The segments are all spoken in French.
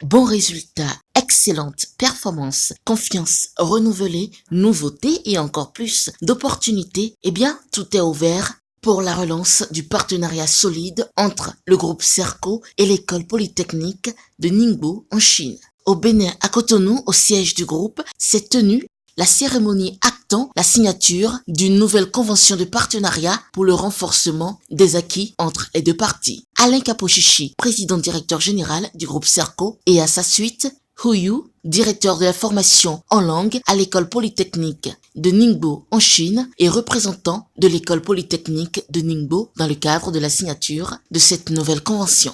Bons résultats, excellente performance, confiance renouvelée, nouveautés et encore plus d'opportunités, eh bien, tout est ouvert pour la relance du partenariat solide entre le groupe Serco et l'école polytechnique de Ningbo en Chine. Au Bénin, à Cotonou, au siège du groupe, s'est tenue la cérémonie actant la signature d'une nouvelle convention de partenariat pour le renforcement des acquis entre les deux parties. Alain Kapochichi, président directeur général du groupe Serco, et à sa suite, Hu Yu, directeur de la formation en langue à l'école polytechnique de Ningbo en Chine et représentant de l'école polytechnique de Ningbo dans le cadre de la signature de cette nouvelle convention.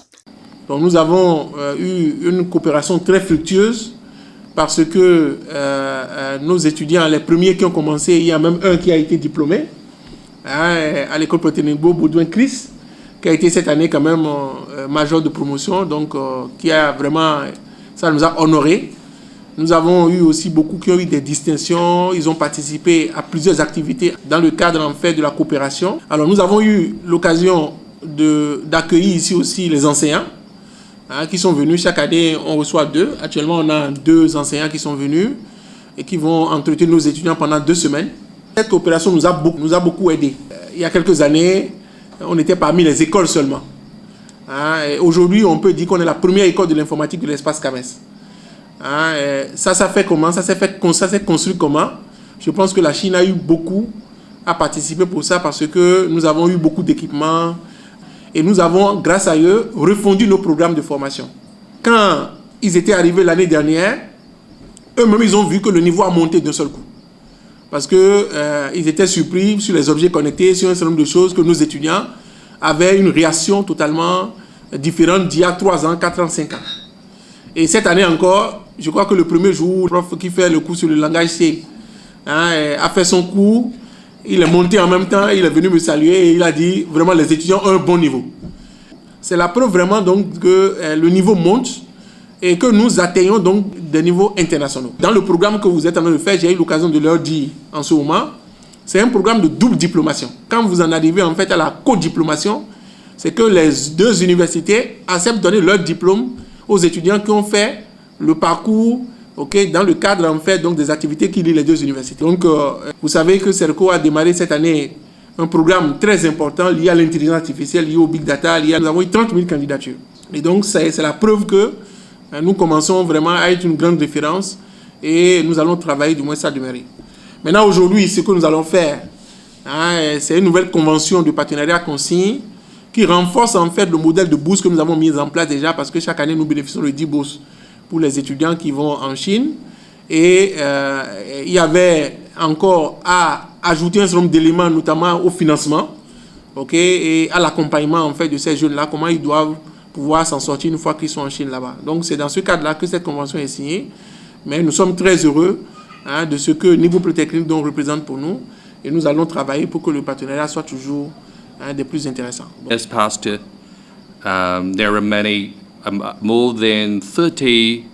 Donc nous avons eu une coopération très fructueuse parce que nos étudiants, les premiers qui ont commencé, il y a même un qui a été diplômé à l'école polytechnique Baudouin Chris, qui a été cette année quand même major de promotion, donc qui a vraiment, ça nous a honorés. Nous avons eu aussi beaucoup qui ont eu des distinctions, ils ont participé à plusieurs activités dans le cadre en fait de la coopération. Alors nous avons eu l'occasion d'accueillir ici aussi les enseignants qui sont venus. Chaque année on reçoit 2. Actuellement on a 2 enseignants qui sont venus et qui vont entretenir nos étudiants pendant 2 semaines. Cette coopération nous a beaucoup aidé. Il y a quelques années, on était parmi les écoles seulement. Aujourd'hui, on peut dire qu'on est la première école de l'informatique de l'espace CAMES. Ça fait comment? Ça s'est construit comment? Je pense que la Chine a eu beaucoup à participer pour ça parce que nous avons eu beaucoup d'équipements et nous avons, grâce à eux, refondu nos programmes de formation. Quand ils étaient arrivés l'année dernière, eux-mêmes, ils ont vu que le niveau a monté d'un seul coup. Parce qu'ils étaient surpris sur les objets connectés, sur un certain nombre de choses que nos étudiants avaient une réaction totalement différente d'il y a 3 ans, 4 ans, 5 ans. Et cette année encore, je crois que le premier jour, le prof qui fait le cours sur le langage C a fait son cours, il est monté en même temps, il est venu me saluer et il a dit vraiment les étudiants ont un bon niveau. C'est la preuve vraiment donc que le niveau monte et que nous atteignons donc des niveaux internationaux. Dans le programme que vous êtes en train de faire, j'ai eu l'occasion de leur dire en ce moment, c'est un programme de double diplomation. Quand vous en arrivez en fait à la co-diplomation, c'est que les 2 universités acceptent de donner leur diplôme aux étudiants qui ont fait le parcours dans le cadre en fait donc des activités qui lient les 2 universités. Donc vous savez que Serco a démarré cette année un programme très important lié à l'intelligence artificielle, lié au big data, nous avons eu 30 000 candidatures. Et donc c'est la preuve que nous commençons vraiment à être une grande référence et nous allons travailler du moins ça demeurer. Maintenant aujourd'hui, ce que nous allons faire, c'est une nouvelle convention de partenariat qu'on signe qui renforce en fait le modèle de bourse que nous avons mis en place déjà parce que chaque année nous bénéficions de 10 bourses pour les étudiants qui vont en Chine. Et il y avait encore à ajouter un certain nombre d'éléments, notamment au financement et à l'accompagnement en fait de ces jeunes-là, comment ils doivent pouvoir s'en sortir une fois qu'ils sont en Chine là-bas. Donc c'est dans ce cadre-là que cette convention est signée. Mais nous sommes très heureux de ce que Ningbo Polytechnique donc représente pour nous. Et nous allons travailler pour que le partenariat soit toujours des plus intéressants. As past, there are many, more than 30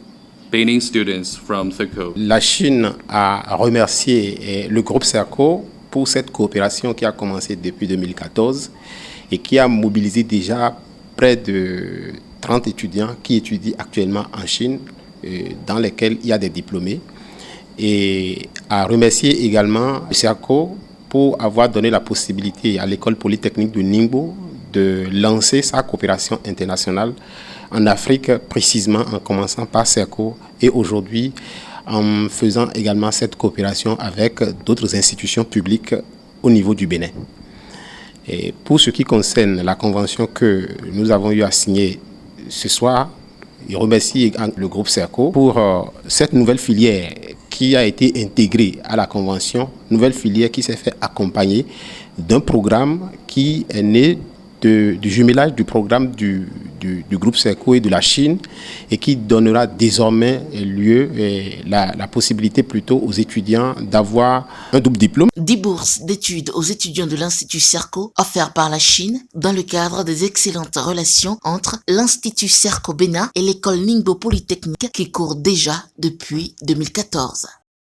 Benin students from Serco. La Chine a remercié le groupe Serco pour cette coopération qui a commencé depuis 2014 et qui a mobilisé déjà près de 30 étudiants qui étudient actuellement en Chine, dans lesquels il y a des diplômés. Et a remercié également Serco pour avoir donné la possibilité à l'école polytechnique de Ningbo de lancer sa coopération internationale en Afrique, précisément en commençant par Serco et aujourd'hui en faisant également cette coopération avec d'autres institutions publiques au niveau du Bénin. Et pour ce qui concerne la convention que nous avons eu à signer ce soir, je remercie le groupe Serco pour cette nouvelle filière qui a été intégrée à la convention, nouvelle filière qui s'est fait accompagner d'un programme qui est né du jumelage du programme du groupe Serco et de la Chine et qui donnera désormais lieu la possibilité plutôt aux étudiants d'avoir un double diplôme. 10 bourses d'études aux étudiants de l'Institut Serco offertes par la Chine dans le cadre des excellentes relations entre l'Institut Serco Bénin et l'école Ningbo Polytechnique qui court déjà depuis 2014.